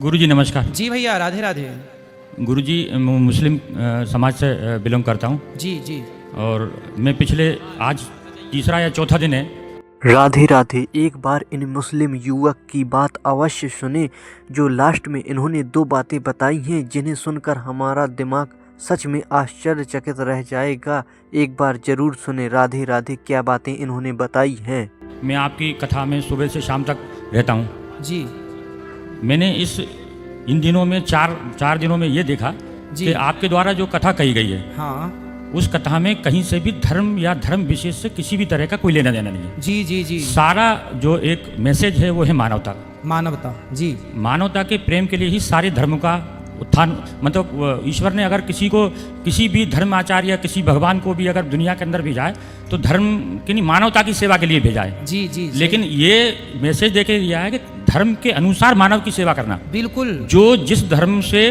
गुरुजी नमस्कार। जी भैया, राधे राधे। गुरुजी मुस्लिम समाज से बिलोंग करता हूँ। जी जी। और मैं पिछले आज तीसरा या चौथा दिन है। राधे राधे। एक बार इन मुस्लिम युवक की बात अवश्य सुने जो लास्ट में इन्होंने दो बातें बताई हैं जिन्हें सुनकर हमारा दिमाग सच में आश्चर्यचकित रह जाएगा। एक बार जरूर सुने। राधे राधे। क्या बातें इन्होंने बताई हैं। मैं आपकी कथा में सुबह से शाम तक रहता हूँ। जी। मैंने इन दिनों में चार दिनों में ये देखा कि आपके द्वारा जो कथा कही गई है, हाँ, उस कथा में कहीं से भी धर्म या धर्म विशेष से किसी भी तरह का कोई लेना देना नहीं है। जी जी जी। सारा जो एक मैसेज है वो है मानवता का। मानवता। जी। मानवता के प्रेम के लिए ही सारे धर्म का उत्थान, मतलब ईश्वर ने अगर किसी को किसी भी धर्माचार्य या किसी भगवान को भी अगर दुनिया के अंदर भेजा है तो धर्म की नहीं, मानवता की सेवा के लिए भेजा है। जी जी। लेकिन ये मैसेज देके दिया है कि धर्म के अनुसार मानव की सेवा करना। बिल्कुल। जो जिस धर्म से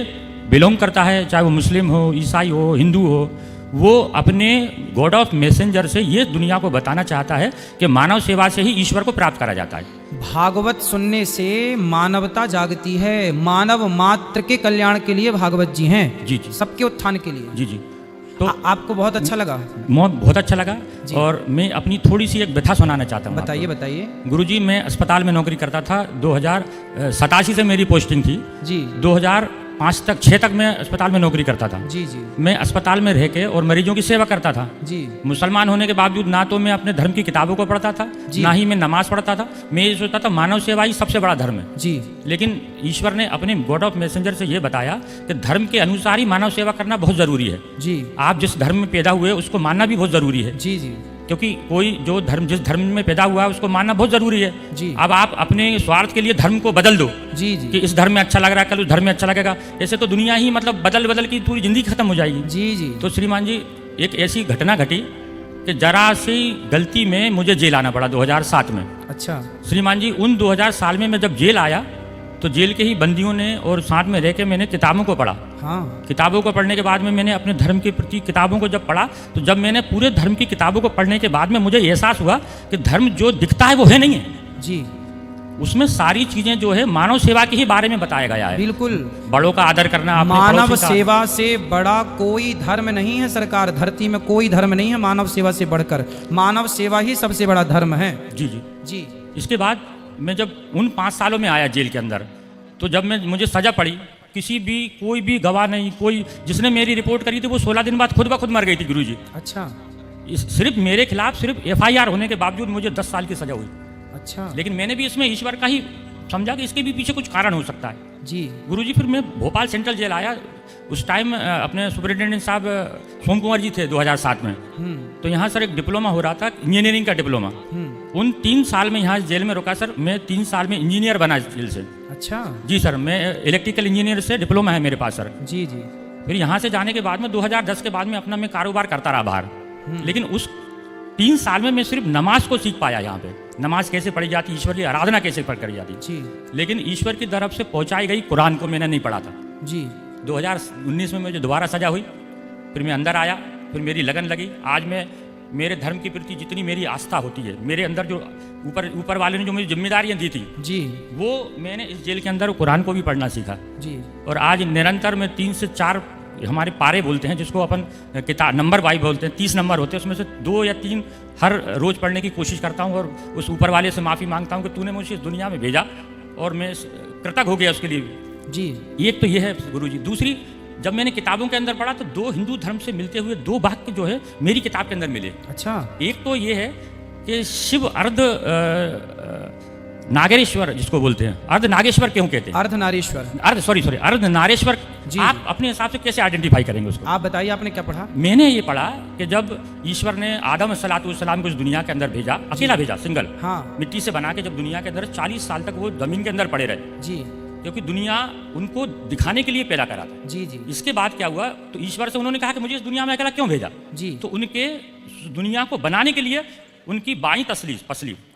बिलोंग करता है, चाहे वो मुस्लिम हो, ईसाई हो, हिंदू हो, वो अपने गॉड ऑफ मैसेंजर से ये दुनिया को बताना चाहता है कि मानव सेवा से ही ईश्वर को प्राप्त करा जाता है। भागवत सुनने से मानवता जागती है। मानव मात्र के कल्याण के लिए भागवत जी हैं। जी जी। सबके उत्थान के लिए। जी जी। तो आपको बहुत अच्छा लगा? बहुत अच्छा लगा। और मैं अपनी थोड़ी सी एक व्यथा सुनाना चाहता हूँ। बताइए बताइए। गुरुजी, मैं अस्पताल में नौकरी करता था। 2087 से मेरी पोस्टिंग थी। जी। 2006 तक मैं अस्पताल में नौकरी करता था। जी जी। मैं अस्पताल में रह के और मरीजों की सेवा करता था। जी। मुसलमान होने के बावजूद ना तो मैं अपने धर्म की किताबों को पढ़ता था, ना ही मैं नमाज पढ़ता था। मैं ये सोचता था मानव सेवा ही सबसे बड़ा धर्म है। जी। लेकिन ईश्वर ने अपने गॉड ऑफ मैसेंजर से ये बताया कि धर्म के अनुसार ही मानव सेवा करना बहुत जरूरी है। जी। आप जिस धर्म में पैदा हुए उसको मानना भी बहुत जरूरी है। जी जी। क्योंकि कोई जो धर्म जिस धर्म में पैदा हुआ है उसको मानना बहुत जरूरी है। जी। अब आप अपने स्वार्थ के लिए धर्म को बदल दो। जी जी। कि इस धर्म में अच्छा लग रहा है, कल उस धर्म में अच्छा लगेगा। ऐसे तो दुनिया ही मतलब बदल की पूरी जिंदगी खत्म हो जाएगी। जी जी। तो श्रीमान जी, एक ऐसी घटना घटी कि जरा सी गलती में मुझे जेल आना पड़ा 2007 में। अच्छा। श्रीमान जी, उन 2000 साल में मैं जब जेल आया तो जेल के ही बंदियों ने और साथ में रह के मैंने किताबों को पढ़ा। हाँ। किताबों को पढ़ने के बाद में मैंने अपने धर्म के प्रति किताबों को जब पढ़ा तो जब मैंने पूरे धर्म की किताबों को पढ़ने के बाद में मुझे एहसास हुआ कि धर्म जो दिखता है वो है नहीं है। जी। उसमें सारी चीजें जो है मानव सेवा के ही बारे में बताया गया है। बिल्कुल। बड़ों का आदर करना, अपने मानव पड़ोसी का। सेवा से बड़ा कोई धर्म नहीं है सरकार। धरती में कोई धर्म नहीं है मानव सेवा से बढ़कर। मानव सेवा ही सबसे बड़ा धर्म है। जी जी जी। इसके बाद मैं जब उन 5 सालों में आया जेल के अंदर, तो जब मुझे सजा पड़ी, कोई भी गवाह नहीं, कोई जिसने मेरी रिपोर्ट करी थी वो 16 दिन बाद खुद ब खुद मर गई थी गुरुजी। अच्छा। सिर्फ मेरे खिलाफ सिर्फ FIR होने के बावजूद मुझे 10 साल की सजा हुई। अच्छा। लेकिन मैंने भी इसमें ईश्वर का ही समझा कि इसके भी पीछे कुछ कारण हो सकता है। जी। गुरुजी, फिर मैं भोपाल सेंट्रल जेल आया। उस टाइम अपने सुपरिटेंडेंट साहब सोम कुमार जी थे 2007 में। तो यहाँ सर एक डिप्लोमा हो रहा था, इंजीनियरिंग का डिप्लोमा। उन 3 साल में यहाँ जेल में रुका सर। मैं 3 साल में इंजीनियर बना जेल से। अच्छा। जी सर, मैं इलेक्ट्रिकल इंजीनियर से डिप्लोमा है मेरे पास सर। जी जी। फिर यहाँ से जाने के बाद में 2010 के बाद में अपना मैं कारोबार करता रहा बाहर। लेकिन उस 3 साल में मैं सिर्फ नमाज को सीख पाया। यहाँ पे नमाज कैसे पढ़ी जाती, ईश्वर की आराधना कैसे करी जाती। जी। लेकिन ईश्वर की तरफ से पहुंचाई गई कुरान को मैंने नहीं पढ़ा था। जी। 2019 में मुझे दोबारा सजा हुई। फिर मैं अंदर आया, फिर मेरी लगन लगी। आज मैं मेरे धर्म के प्रति जितनी मेरी आस्था होती है, मेरे अंदर जो ऊपर वाले ने जो मुझे जिम्मेदारियां दी थी, जी, वो मैंने इस जेल के अंदर कुरान को भी पढ़ना सीखा। जी। और आज निरंतर में 3 से 4 हमारे पारे बोलते हैं, जिसको अपन किताब नंबर वाइज बोलते हैं, 30 नंबर होते हैं, उसमें से 2 या 3 हर रोज पढ़ने की कोशिश करता हूँ। और उस ऊपर वाले से माफ़ी मांगता हूँ कि तूने मुझे इस दुनिया में भेजा और मैं कृतज्ञ हो गया उसके लिए। जी। एक तो ये है गुरुजी। दूसरी, जब मैंने किताबों के अंदर पढ़ा तो 2 हिंदू धर्म से मिलते हुए 2 वाक्य जो है मेरी किताब के अंदर मिले। अच्छा। एक तो ये है कि शिव अर्ध नागेश्वर जिसको बोलते हैं, अर्ध नागेश्वर क्यों कहते हैं? अर्ध नारेश्वर। आप अपने हिसाब से कैसे आइडेंटिफाई करेंगे उसको? आप बताइए, आपने क्या पढ़ा? मैंने ये पढ़ा कि जब ईश्वर ने आदम सलाम को इस दुनिया के अंदर भेजा, अकेला भेजा, सिंगल। हाँ। मिट्टी से बना के जब दुनिया के अंदर 40 साल तक वो जमीन के अंदर पड़े रहे। जी। क्योंकि दुनिया उनको दिखाने के लिए पैदा करा था। जी जी। इसके बाद क्या हुआ, तो ईश्वर से उन्होंने कहा कि मुझे इस दुनिया में अकेला क्यों भेजा? जी। तो उनके दुनिया को बनाने के लिए उनकी बाईं पसली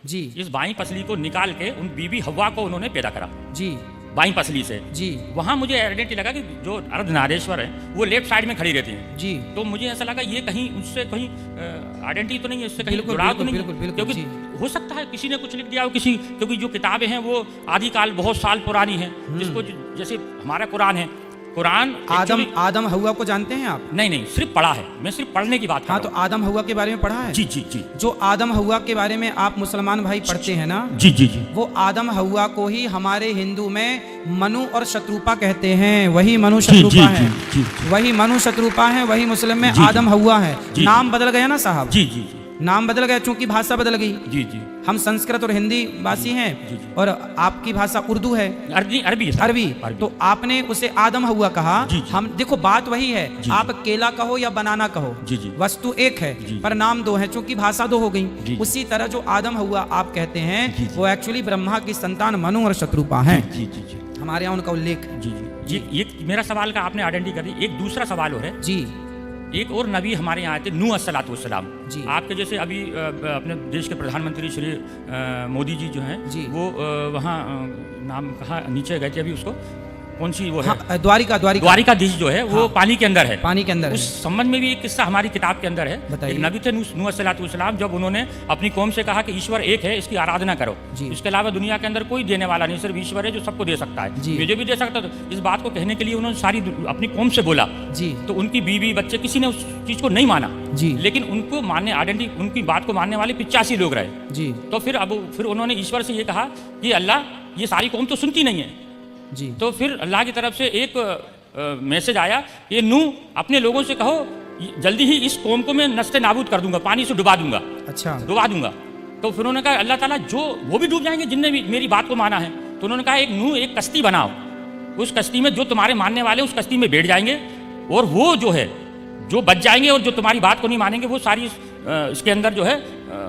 जी, इस बाईं पसली को निकाल के उन बीबी हवा को उन्होंने पैदा करा। जी। बाईं पसली से। जी। वहाँ मुझे आइडेंटिटी लगा कि जो अर्धनारेश्वर है वो लेफ्ट साइड में खड़ी रहती है। जी। तो मुझे ऐसा लगा ये कहीं उससे कहीं आइडेंटिटी तो नहीं है, इससे कहीं जुड़ाव तो नहीं है, क्योंकि हो सकता है किसी ने कुछ लिख दिया हो, किसी, क्योंकि जो किताबें हैं वो आदिकाल बहुत साल पुरानी हैं, जिसको जैसे हमारा कुरान है, कुरान आदम हव्वा को जानते हैं आप? नहीं, सिर्फ पढ़ा है, मैं सिर्फ पढ़ने की बात कर रहा हूं। तो आदम हव्वा के बारे में पढ़ा है? जी। जो आदम हव्वा के बारे में आप मुसलमान भाई पढ़ते हैं ना? जी। वो आदम हव्वा को ही हमारे हिंदू में मनु और शत्रुपा कहते हैं। वही मनु शत्रुपा है, वही मनु शत्रुपा है, वही मुस्लिम में आदम हव्वा है। नाम बदल गया ना साहब? जी। नाम बदल गया चूंकि भाषा बदल गई। जी। हम संस्कृत और हिंदी भाषी हैं और आपकी भाषा उर्दू है, अरबी। तो आपने उसे आदम हव्वा कहा। हम देखो बात वही है, आप केला कहो या बनाना कहो, वस्तु एक है पर नाम दो है, चूंकि भाषा दो हो गई। उसी तरह जो आदम हव्वा आप कहते हैं वो एक्चुअली ब्रह्मा की संतान मनु और शत्रुपा है। हमारे यहाँ उनका उल्लेख। ये मेरा सवाल का आपने आइडेंटिटी कर दी। एक दूसरा सवाल हो है जी, एक और नबी हमारे यहाँ आए थे, नूह अस्सलातु वस्सलाम। आपके जैसे अभी अपने देश के प्रधानमंत्री श्री मोदी जी जो हैं वो वहाँ नाम कहाँ नीचे गए थे अभी, उसको कौन सी वो है, द्वारिकाधीश जो है वो पानी के अंदर है। उस संबंध में भी एक किस्सा हमारी किताब के अंदर है। एक नबी थे नूह अस्सलातु वस्सलाम, जब उन्होंने अपनी कौम से कहा कि ईश्वर एक है, इसकी आराधना करो, इसके अलावा दुनिया के अंदर कोई देने वाला नहीं, सिर्फ ईश्वर है जो सबको दे सकता है, मुझे भी दे सकता। तो इस बात को कहने के लिए उन्होंने सारी अपनी कौम से बोला तो उनकी बीवी बच्चे किसी ने उस चीज को नहीं माना, लेकिन उनको मानने उनकी बात को मानने वाले 85 लोग रहे। तो फिर उन्होंने ईश्वर से ये कहा कि अल्लाह ये सारी कौम तो सुनती नहीं है जी। तो फिर अल्लाह की तरफ से एक मैसेज आया, ये नूह अपने लोगों से कहो जल्दी ही इस कौम को मैं नस्ते नाबूद कर दूंगा, पानी से डुबा दूंगा। अच्छा, डुबा दूंगा। तो फिर उन्होंने कहा अल्लाह ताला जो वो भी डूब जाएंगे जिनने भी मेरी बात को माना है। तो उन्होंने कहा एक नूह एक कश्ती बनाओ, उस कश्ती में जो तुम्हारे मानने वाले उस कश्ती में बैठ जाएंगे, और वो जो है जो बच जाएंगे और जो तुम्हारी बात को नहीं मानेंगे वो सारी इसके अंदर जो है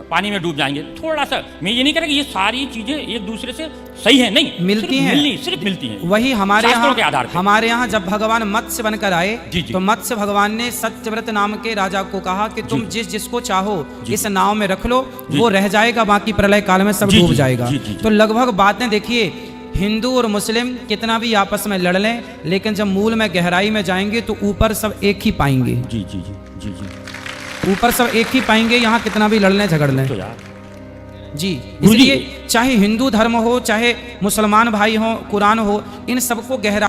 पानी में डूब जाएंगे। थोड़ा सा मैं ये नहीं कह रहा कि ये सारी चीजें एक दूसरे से सही है, नहीं मिलती हैं, सिर्फ मिलती हैं। वही हमारे यहाँ जब भगवान मत्स्य बनकर आए तो मत्स्य भगवान ने सत्यव्रत नाम के राजा को कहा कि तुम जिसको चाहो इस नाव में रख लो, वो रह जाएगा, बाकी प्रलय काल में सब डूब जाएगा। तो लगभग बातें देखिए, हिंदू और मुस्लिम कितना भी आपस में लड़ लें, लेकिन जब मूल में गहराई में जाएंगे तो ऊपर सब एक ही पाएंगे। जी ऊपर सब एक ही पाएंगे, यहाँ कितना भी लड़ लें झगड़ लें तो यार जी। इसलिए चाहे हिंदू धर्म हो चाहे मुसलमान भाई हो, कुरान हो, इन सबको गहरा